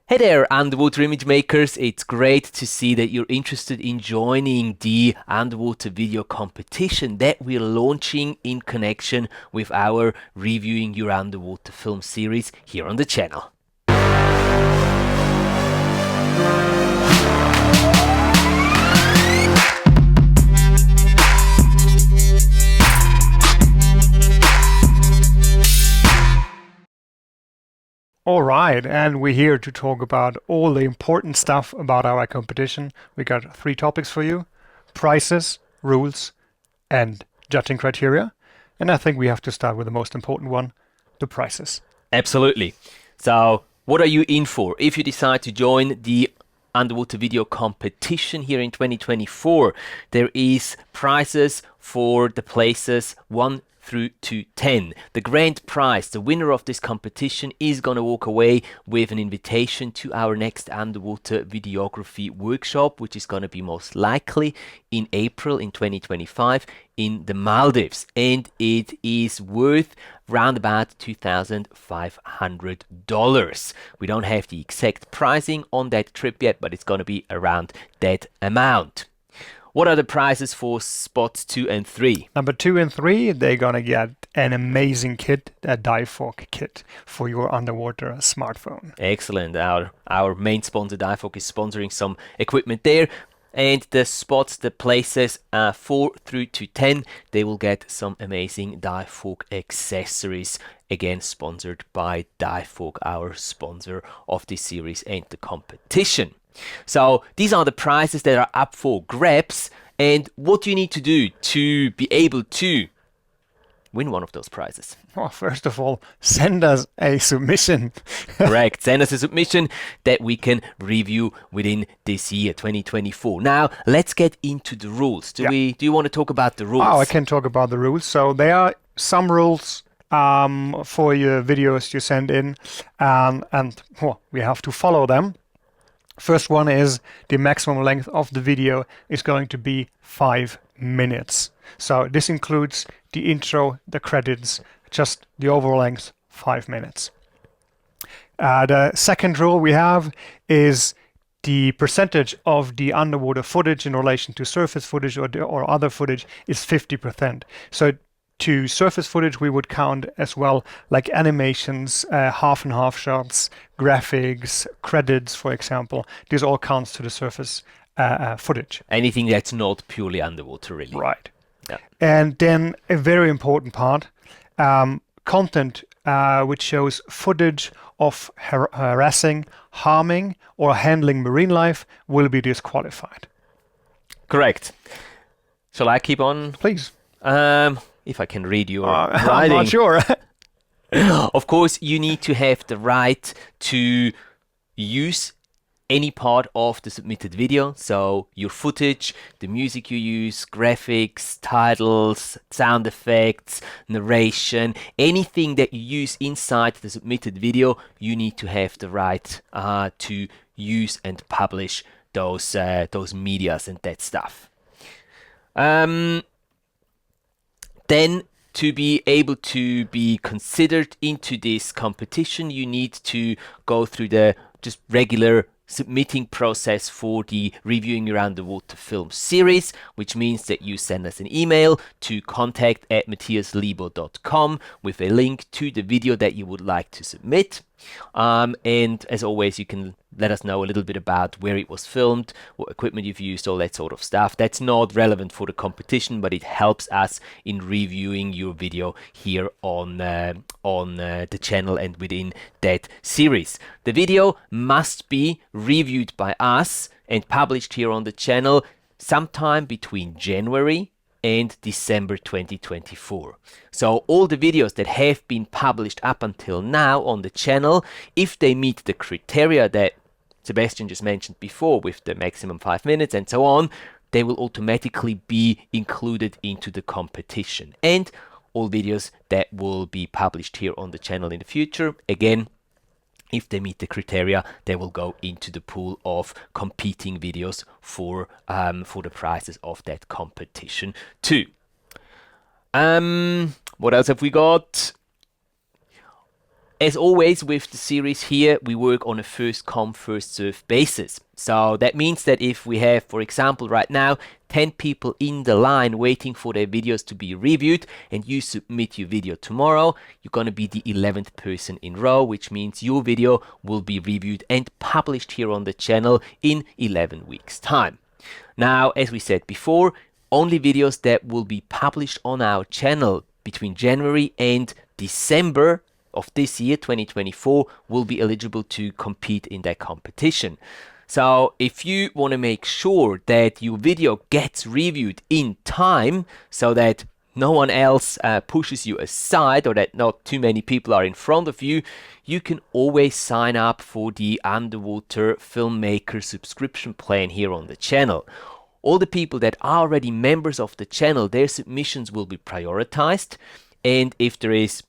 Hey there, underwater image makers. It's great to see that you're interested in joining the underwater video competition that we're launching in connection with our Reviewing Your Underwater Film series here on the channel. All right, and we're here to talk about all the important stuff about our competition. We got 3 topics for you: prices, rules, and judging criteria. And I think we have to start with the most important one, the prices. Absolutely. So, what are you in for? If you decide to join the underwater video competition here in 2024, there is prizes for the places 1 through to 10. The grand prize, the winner of this competition, is going to walk away with an invitation to our next underwater videography workshop, which is going to be most likely in April in 2025 in the Maldives, and it is worth round about $2,500. We don't have the exact pricing on that trip yet, but it's going to be around that amount. What are the prizes for spots 2 and 3? Number 2 and 3, they're gonna get an amazing kit, a dive fork kit for your underwater smartphone. Excellent. Our main sponsor, Divefork, is sponsoring some equipment there. And the spots, the places 4 through to 10, they will get some amazing Divefork accessories. Again, sponsored by Divefork, our sponsor of this series and the competition. So these are the prizes that are up for grabs. And what do you need to do to be able to win one of those prizes? Well, first of all, send us a submission. Correct. Send us a submission that we can review within this year, 2024. Now, let's get into the rules. Do you want to talk about the rules? Oh, I can talk about the rules. So there are some rules for your videos you send in, and we have to follow them. First one is the maximum length of the video is going to be 5 minutes. So this includes the intro, the credits, just the overall length, 5 minutes. The second rule we have is the percentage of the underwater footage in relation to surface footage or other footage is 50%. So to surface footage, we would count as well, like animations, half and half shots, graphics, credits, for example. This all counts to the surface footage. Anything that's not purely underwater, really. Right. Yeah. And then a very important part, content which shows footage of harassing, harming, or handling marine life will be disqualified. Correct. Shall I keep on? Please. If I can read your I'm writing. not sure. Of course, you need to have the right to use any part of the submitted video. So your footage, the music you use, graphics, titles, sound effects, narration, anything that you use inside the submitted video, you need to have the right to use and publish those medias and that stuff. Then, to be able to be considered into this competition, you need to go through the just regular submitting process for the Reviewing Your Underwater Film series, which means that you send us an email to contact@matthiaslebo.com with a link to the video that you would like to submit. And as always, you can let us know a little bit about where it was filmed, what equipment you've used, all that sort of stuff. That's not relevant for the competition, but it helps us in reviewing your video here on the channel and within that series. The video must be reviewed by us and published here on the channel sometime between January and December 2024. So all the videos that have been published up until now on the channel, if they meet the criteria that Sebastian just mentioned before with the maximum 5 minutes and so on, they will automatically be included into the competition. And all videos that will be published here on the channel in the future, again, if they meet the criteria, they will go into the pool of competing videos for the prizes of that competition too. What else have we got? As always with the series here, we work on a first come, first serve basis. So that means that if we have, for example, right now, 10 people in the line waiting for their videos to be reviewed and you submit your video tomorrow, you're going to be the 11th person in row, which means your video will be reviewed and published here on the channel in 11 weeks time. Now, as we said before, only videos that will be published on our channel between January and December of this year, 2024, will be eligible to compete in that competition. So if you want to make sure that your video gets reviewed in time so that no one else pushes you aside or that not too many people are in front of you, you can always sign up for the Underwater Filmmaker subscription plan here on the channel. All the people that are already members of the channel, their submissions will be prioritized, and if there is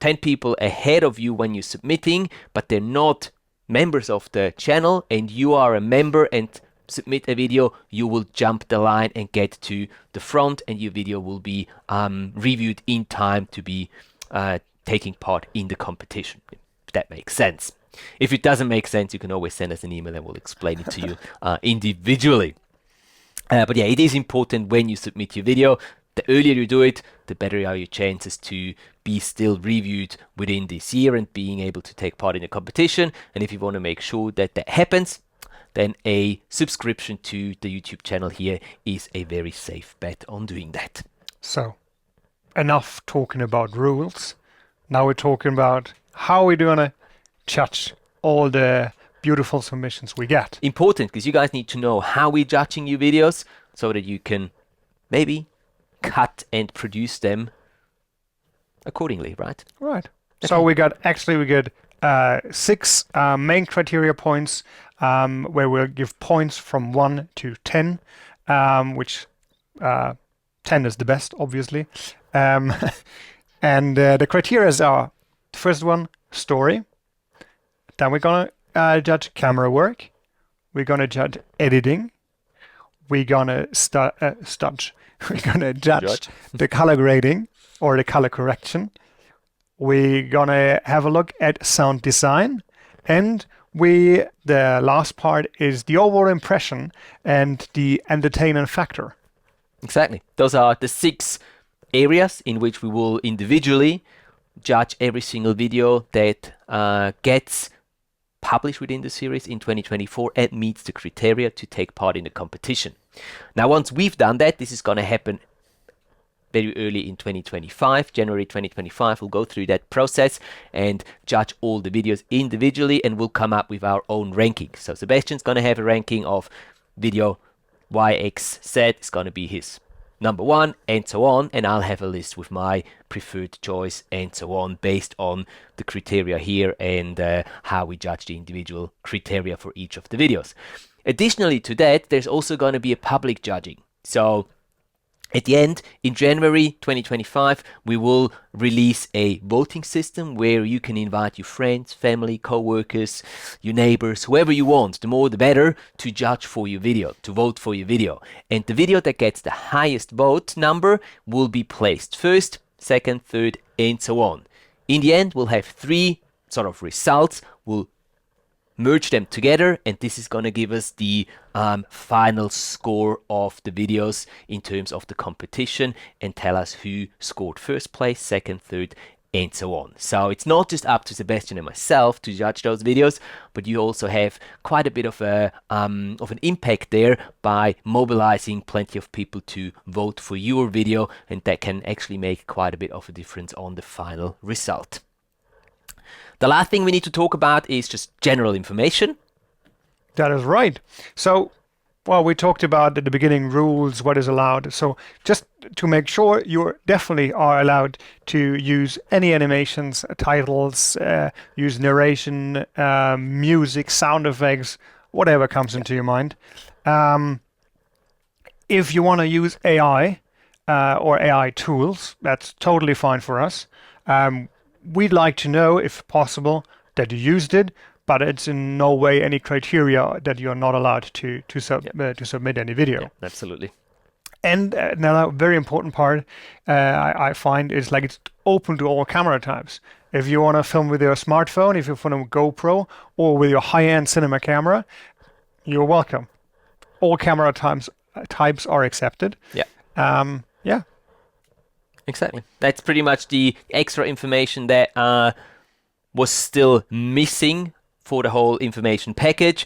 10 people ahead of you when you're submitting, but they're not members of the channel and you are a member and submit a video, you will jump the line and get to the front and your video will be reviewed in time to be taking part in the competition, if that makes sense. If it doesn't make sense, you can always send us an email and we'll explain it to you individually. But yeah, it is important when you submit your video. The earlier you do it, the better are your chances to be still reviewed within this year and being able to take part in the competition. And if you want to make sure that that happens, then a subscription to the YouTube channel here is a very safe bet on doing that. So, enough talking about rules. Now we're talking about how we're going to judge all the beautiful submissions we get. Important, because you guys need to know how we're judging your videos so that you can maybe cut and produce them accordingly, right? Right. So we got 6 main criteria points where we'll give points from 1 to 10, which 10 is the best, obviously. And the criteria are, the first one, story. Then we're going to judge camera work. We're going to judge editing. We're going to judge the color grading or the color correction. We're gonna have a look at sound design, and the last part is the overall impression and the entertainment factor. Exactly. Those are the 6 areas in which we will individually judge every single video that gets published within the series in 2024 and meets the criteria to take part in the competition. Now, once we've done that, this is going to happen very early in 2025, January 2025, we'll go through that process and judge all the videos individually, and we'll come up with our own ranking. So Sebastian's going to have a ranking of video YXZ, is going to be his number 1, and so on, and I'll have a list with my preferred choice and so on based on the criteria here and how we judge the individual criteria for each of the videos. Additionally to that, there's also going to be a public judging. So at the end, in January 2025, we will release a voting system where you can invite your friends, family, co-workers, your neighbors, whoever you want, the more the better, to judge for your video, to vote for your video. And the video that gets the highest vote number will be placed first, second, third, and so on. In the end, we'll have 3 sort of results. We'll merge them together, and this is going to give us the final score of the videos in terms of the competition and tell us who scored first place, second, third, and so on. So it's not just up to Sebastian and myself to judge those videos, but you also have quite a bit of an impact there by mobilizing plenty of people to vote for your video, and that can actually make quite a bit of a difference on the final result. The last thing we need to talk about is just general information. That is right. So, well, we talked about at the beginning rules, what is allowed. So just to make sure, you definitely are allowed to use any animations, titles, use narration, music, sound effects, whatever comes into your mind. If you want to use AI or AI tools, that's totally fine for us. We'd like to know, if possible, that you used it, but it's in no way any criteria that you're not allowed to submit any video. Yeah, absolutely. And another very important part I find is like it's open to all camera types. If you want to film with your smartphone, if you film with GoPro or with your high-end cinema camera, you're welcome. All camera types are accepted. Yeah. Yeah. Exactly. That's pretty much the extra information that was still missing for the whole information package.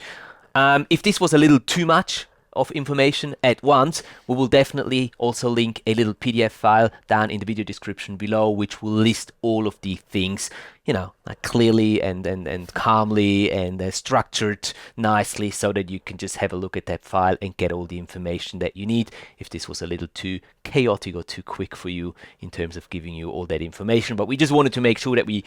If this was a little too much of information at once, we will definitely also link a little PDF file down in the video description below, which will list all of the things, like clearly and calmly and structured nicely, so that you can just have a look at that file and get all the information that you need if this was a little too chaotic or too quick for you in terms of giving you all that information. But we just wanted to make sure that we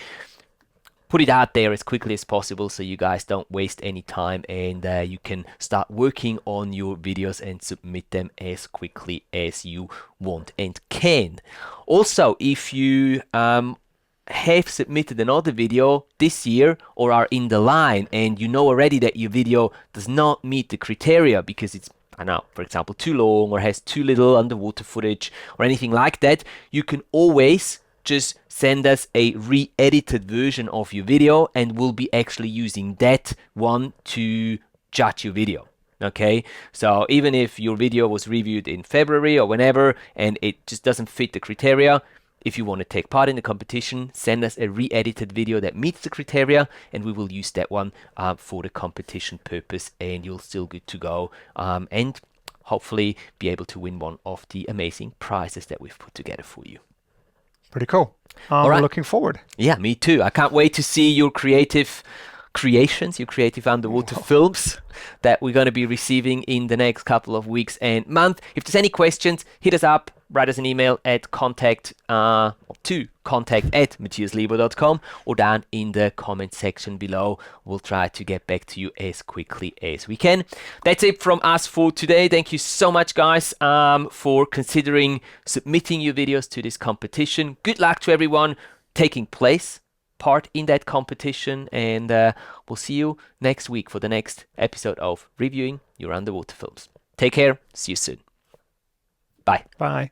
put it out there as quickly as possible so you guys don't waste any time, and you can start working on your videos and submit them as quickly as you want and can. Also, if you have submitted another video this year or are in the line and you know already that your video does not meet the criteria because it's, I don't know, for example, too long or has too little underwater footage or anything like that, you can always just send us a re-edited version of your video, and we'll be actually using that one to judge your video. Okay, so even if your video was reviewed in February or whenever and it just doesn't fit the criteria, if you want to take part in the competition, send us a re-edited video that meets the criteria, and we will use that one for the competition purpose, and you're still good to go, and hopefully be able to win one of the amazing prizes that we've put together for you. Pretty cool. All right. Looking forward. Yeah, me too. I can't wait to see your creative creations, your creative underwater films that we're going to be receiving in the next couple of weeks and month. If there's any questions, hit us up, write us an email at contact@matthiaslebo.com or down in the comment section below. We'll try to get back to you as quickly as we can. That's it from us for today. Thank you so much, guys, for considering submitting your videos to this competition. Good luck to everyone taking part in that competition, and we'll see you next week for the next episode of Reviewing Your Underwater Films. Take care. See you soon. Bye. Bye.